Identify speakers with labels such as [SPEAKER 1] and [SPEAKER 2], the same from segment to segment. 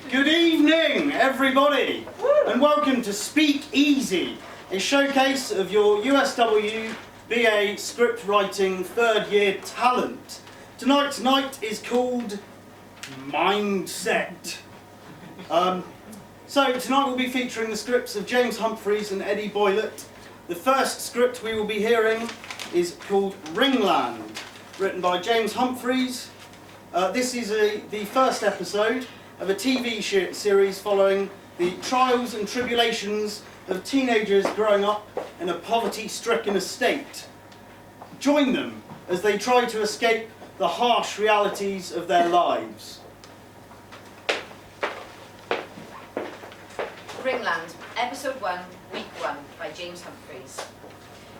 [SPEAKER 1] Good evening, everybody, and welcome to Speak Easy, a showcase of your USW BA script writing third year talent. Tonight's night is called Mindset. So tonight we'll be featuring the scripts of James Humphreys and Eddie Boylett. The first script we will be hearing is called Ringland, written by James Humphreys. This is the first episode of a TV series following the trials and tribulations of teenagers growing up in a poverty-stricken estate. Join them as they try to escape the harsh realities of their lives.
[SPEAKER 2] Ringland, Episode 1, Week 1, by James Humphreys.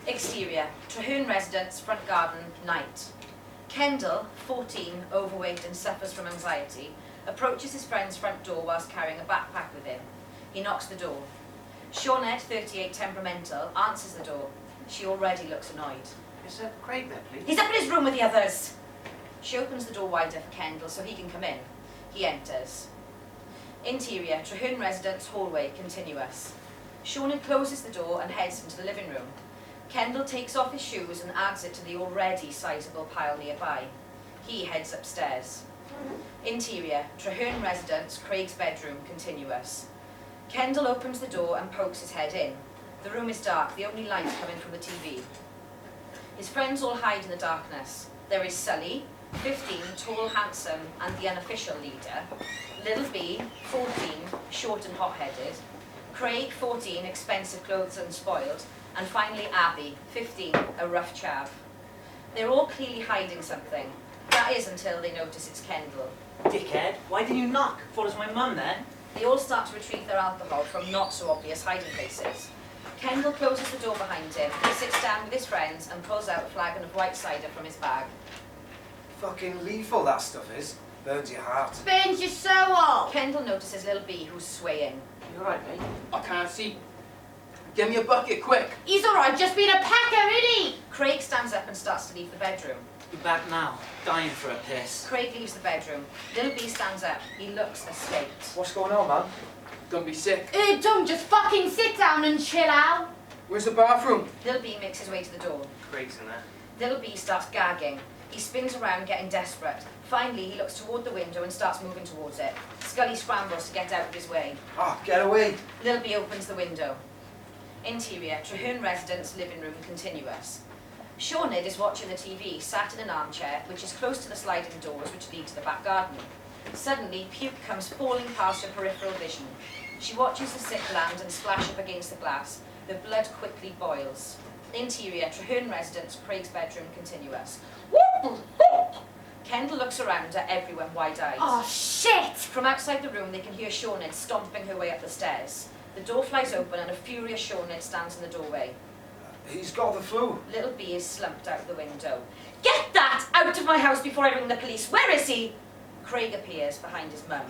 [SPEAKER 2] Exterior, Treherne residence, front garden, night. Kendall, 14, overweight and suffers from anxiety, approaches his friend's front door whilst carrying a backpack with him. He knocks the door. Sioned, 38, temperamental, answers the door. She already looks annoyed.
[SPEAKER 3] Is Craig there, please?
[SPEAKER 2] He's up in his room with the others. She opens the door wider for Kendall so he can come in. He enters. Interior, Treherne residence, hallway, continuous. Sioned closes the door and heads into the living room. Kendall takes off his shoes and adds it to the already sizable pile nearby. He heads upstairs. Interior, Treherne residence, Craig's bedroom, continuous. Kendall opens the door and pokes his head in. The room is dark, the only light coming from the TV. His friends all hide in the darkness. There is Sully, 15, tall, handsome, and the unofficial leader. Little B, 14, short and hot-headed. Craig, 14, expensive clothes and spoiled. And finally Abby, 15, a rough chav. They're all clearly hiding something. That is until they notice it's Kendall.
[SPEAKER 3] Dickhead, why didn't you knock? Thought it was my mum then.
[SPEAKER 2] They all start to retrieve their alcohol from not so obvious hiding places. Kendall closes the door behind him. He sits down with his friends and pulls out a flagon of white cider from his bag.
[SPEAKER 4] Fucking lethal that stuff is. Burns your heart.
[SPEAKER 5] Burns your soul!
[SPEAKER 2] Kendall notices little B who's swaying.
[SPEAKER 3] You alright, mate? I can't see. Give me a bucket, quick.
[SPEAKER 5] He's alright, just being a packer, isn't he?
[SPEAKER 2] Craig stands up and starts to leave the bedroom.
[SPEAKER 3] Be back now. Dying for a piss.
[SPEAKER 2] Craig leaves the bedroom. Little B stands up. He looks escaped.
[SPEAKER 4] What's going on, man?
[SPEAKER 3] Don't be sick.
[SPEAKER 5] Don't just fucking sit down and chill out.
[SPEAKER 4] Where's the bathroom?
[SPEAKER 2] Little B makes his way to the door.
[SPEAKER 3] Craig's in there.
[SPEAKER 2] Little B starts gagging. He spins around, getting desperate. Finally, he looks toward the window and starts moving towards it. Scully scrambles to get out of his way.
[SPEAKER 4] Ah, get away.
[SPEAKER 2] Little B opens the window. Interior, Treherne residence, living room, continuous. Sioned is watching the TV, sat in an armchair, which is close to the sliding doors which lead to the back garden. Suddenly, puke comes falling past her peripheral vision. She watches the sick land and splash up against the glass. The blood quickly boils. Interior, Treherne residence, Craig's bedroom, continuous. Kendall looks around at everyone wide-eyed.
[SPEAKER 5] Oh, shit!
[SPEAKER 2] From outside the room, they can hear Sioned stomping her way up the stairs. The door flies open and a furious Sioned stands in the doorway.
[SPEAKER 4] He's got the flu.
[SPEAKER 2] Little B is slumped out the window. Get that out of my house before I ring the police. Where is he? Craig appears behind his mum.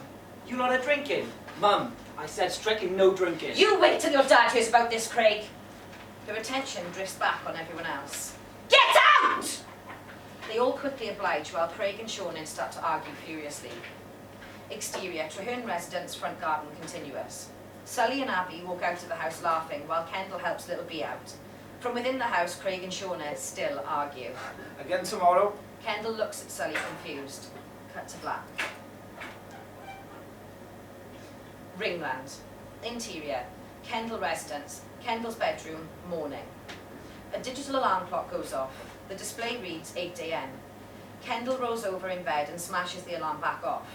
[SPEAKER 3] You lot are drinking? Mum, I said stricken, no drinking.
[SPEAKER 2] You wait till your dad hears about this, Craig. Her attention drifts back on everyone else. Get out! They all quickly oblige while Craig and Sioned start to argue furiously. Exterior, Treherne residence, front garden continuous. Sully and Abby walk out of the house laughing while Kendall helps little B out. From within the house, Craig and Sioned still argue.
[SPEAKER 4] Again tomorrow.
[SPEAKER 2] Kendall looks at Sully confused. Cut to black. Ringland. Interior. Kendall residence. Kendall's bedroom. Morning. A digital alarm clock goes off. The display reads 8 AM. Kendall rolls over in bed and smashes the alarm back off.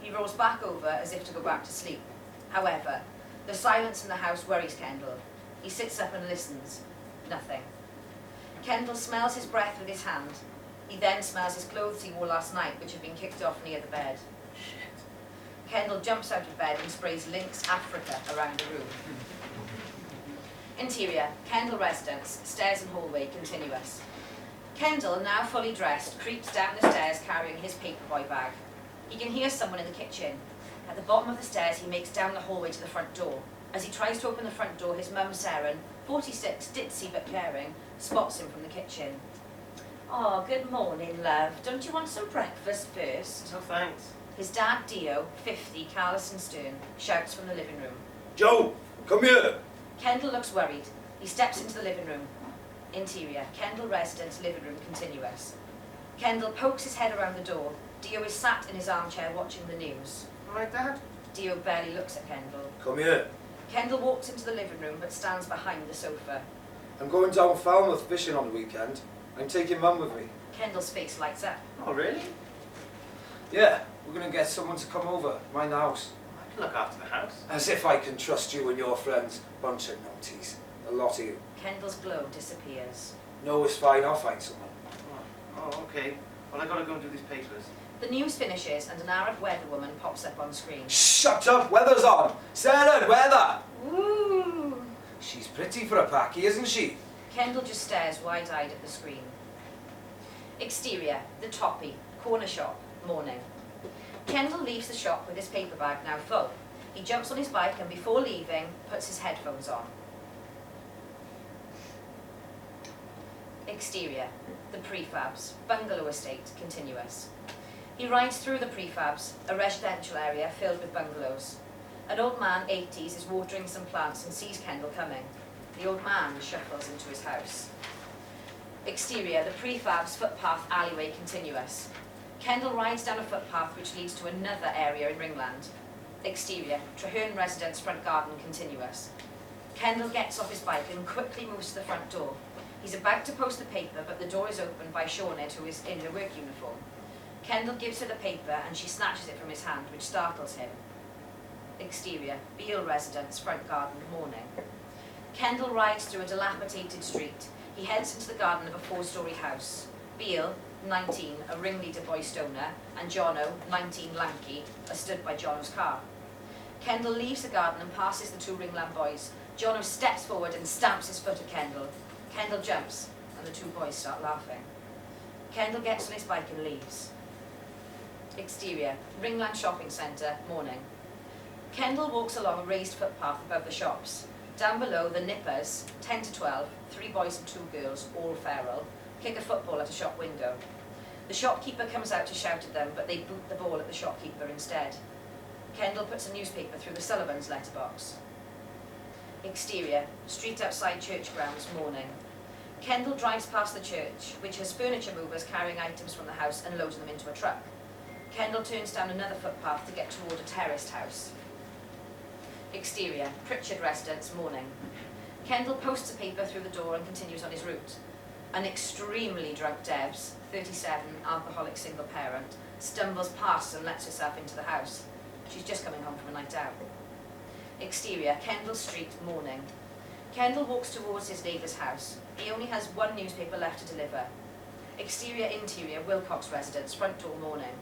[SPEAKER 2] He rolls back over as if to go back to sleep. However, the silence in the house worries Kendall. He sits up and listens. Nothing. Kendall smells his breath with his hand. He then smells his clothes he wore last night, which have been kicked off near the bed. Shit. Kendall jumps out of bed and sprays Lynx Africa around the room. Interior, Kendall residence, stairs and hallway continuous. Kendall, now fully dressed, creeps down the stairs carrying his paperboy bag. He can hear someone in the kitchen. At the bottom of the stairs, he makes down the hallway to the front door. As he tries to open the front door, his mum, Seren, 46, ditzy but caring, spots him from the kitchen. Oh, good morning, love. Don't you want some breakfast first?
[SPEAKER 3] No thanks.
[SPEAKER 2] His dad, Dio, 50, callous and stern, shouts from the living room.
[SPEAKER 4] Joe, come here.
[SPEAKER 2] Kendall looks worried. He steps into the living room. Interior, Kendall residence, living room continuous. Kendall pokes his head around the door. Dio is sat in his armchair watching the news.
[SPEAKER 3] All right, Dad?
[SPEAKER 2] Dio barely looks at Kendall.
[SPEAKER 4] Come here.
[SPEAKER 2] Kendall walks into the living room but stands behind the sofa.
[SPEAKER 4] I'm going down Falmouth fishing on the weekend. I'm taking Mum with me.
[SPEAKER 2] Kendall's face lights up.
[SPEAKER 3] Oh, really?
[SPEAKER 4] Yeah, we're going to get someone to come over, mind the house.
[SPEAKER 3] I can look after the house.
[SPEAKER 4] As if I can trust you and your friends. Bunch of naughties. A lot of you.
[SPEAKER 2] Kendall's glow disappears.
[SPEAKER 4] No, it's fine, I'll find someone.
[SPEAKER 3] Oh, okay. Well, I gotta go and do these papers.
[SPEAKER 2] The news finishes and an Arab weather woman pops up on screen.
[SPEAKER 4] Shut up, weather's on. Seren, weather.
[SPEAKER 2] Woo!
[SPEAKER 4] She's pretty for a packy, isn't she?
[SPEAKER 2] Kendall just stares wide-eyed at the screen. Exterior, the Toppy, corner shop, morning. Kendall leaves the shop with his paper bag now full. He jumps on his bike and before leaving, puts his headphones on. Exterior, the prefabs, bungalow estate, continuous. He rides through the prefabs, a residential area filled with bungalows. An old man, 80s, is watering some plants and sees Kendall coming. The old man shuffles into his house. Exterior, the prefabs, footpath, alleyway, continuous. Kendall rides down a footpath which leads to another area in Ringland. Exterior, Treherne residence, front garden, continuous. Kendall gets off his bike and quickly moves to the front door. He's about to post the paper, but the door is opened by Sioned, who is in her work uniform. Kendall gives her the paper and she snatches it from his hand, which startles him. Exterior, Beale residence, front garden, morning. Kendall rides through a dilapidated street. He heads into the garden of a 4-storey house. Beale, 19, a ringleader boy stoner, and Jono, 19, lanky, are stood by Jono's car. Kendall leaves the garden and passes the 2 Ringland boys. Jono steps forward and stamps his foot at Kendall. Kendall jumps, and the 2 boys start laughing. Kendall gets on his bike and leaves. Exterior, Ringland shopping centre, morning. Kendall walks along a raised footpath above the shops. Down below, the nippers, 10 to 12, 3 boys and 2 girls, all feral, kick a football at a shop window. The shopkeeper comes out to shout at them, but they boot the ball at the shopkeeper instead. Kendall puts a newspaper through the Sullivan's letterbox. Exterior, street outside church grounds, morning. Kendall drives past the church, which has furniture movers carrying items from the house and loading them into a truck. Kendall turns down another footpath to get toward a terraced house. Exterior, Pritchard residence, morning. Kendall posts a paper through the door and continues on his route. An extremely drunk Debs, 37, alcoholic single parent, stumbles past and lets herself into the house. She's just coming home from a night out. Exterior, Kendall Street, morning. Kendall walks towards his neighbour's house. He only has 1 newspaper left to deliver. Exterior, interior, Wilcox residence, front door, morning.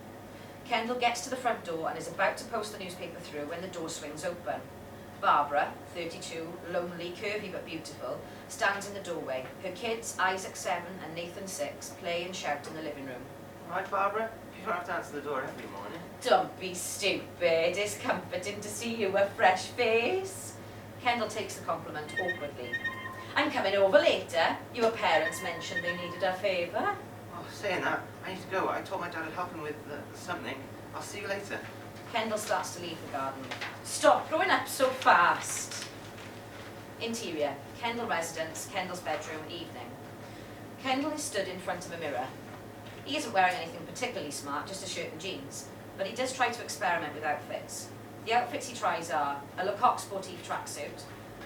[SPEAKER 2] Kendall gets to the front door and is about to post the newspaper through when the door swings open. Barbara, 32, lonely, curvy but beautiful, stands in the doorway. Her kids, Isaac 7 and Nathan 6, play and shout in the living room.
[SPEAKER 6] Right, Barbara? You don't have to answer the door every morning.
[SPEAKER 2] Don't be stupid. It's comforting to see you a fresh face. Kendall takes the compliment awkwardly. I'm coming over later. Your parents mentioned they needed a favour.
[SPEAKER 6] Oh, saying that, I need to go. I told my dad I'd help him with something. I'll see you later.
[SPEAKER 2] Kendall starts to leave the garden. Stop growing up so fast. Interior, Kendall residence, Kendall's bedroom, evening. Kendall is stood in front of a mirror. He isn't wearing anything particularly smart, just a shirt and jeans, but he does try to experiment with outfits. The outfits he tries are a Lecoq Sportif tracksuit,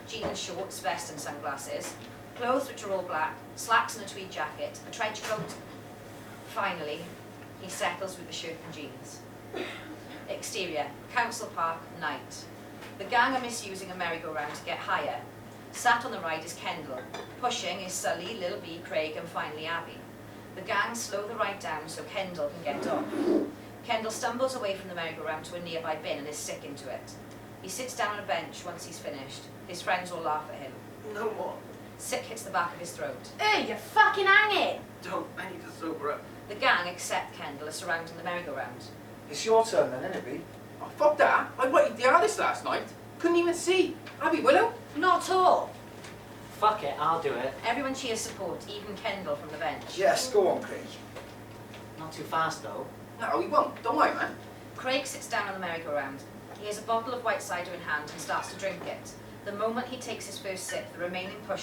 [SPEAKER 2] jeans and shorts, vest and sunglasses, clothes which are all black, slacks and a tweed jacket, a trench coat. Finally, he settles with the shirt and jeans. Exterior, Council Park, night. The gang are misusing a merry-go-round to get higher. Sat on the ride is Kendall. Pushing is Sully, Lil B, Craig and finally Abby. The gang slow the ride down so Kendall can get off. Kendall stumbles away from the merry-go-round to a nearby bin and is sick into it. He sits down on a bench once he's finished. His friends all laugh at him.
[SPEAKER 6] No more.
[SPEAKER 2] Sick hits the back of his throat.
[SPEAKER 5] Hey, you're fucking hanging.
[SPEAKER 6] Don't. I need to sober up.
[SPEAKER 2] The gang, except Kendall, are surrounding the merry-go-round.
[SPEAKER 4] It's your turn then, isn't it, B?
[SPEAKER 3] Oh, fuck that. I waited the hardest last night. Couldn't even see. Abby, Willow?
[SPEAKER 2] Not all.
[SPEAKER 7] Fuck it, I'll do it.
[SPEAKER 2] Everyone cheers support, even Kendall from the bench.
[SPEAKER 4] Yes, go on, Craig.
[SPEAKER 7] Not too fast though.
[SPEAKER 3] No, he won't. Don't worry, man.
[SPEAKER 2] Craig sits down on the merry-go-round. He has a bottle of white cider in hand and starts to drink it. The moment he takes his first sip, the remaining push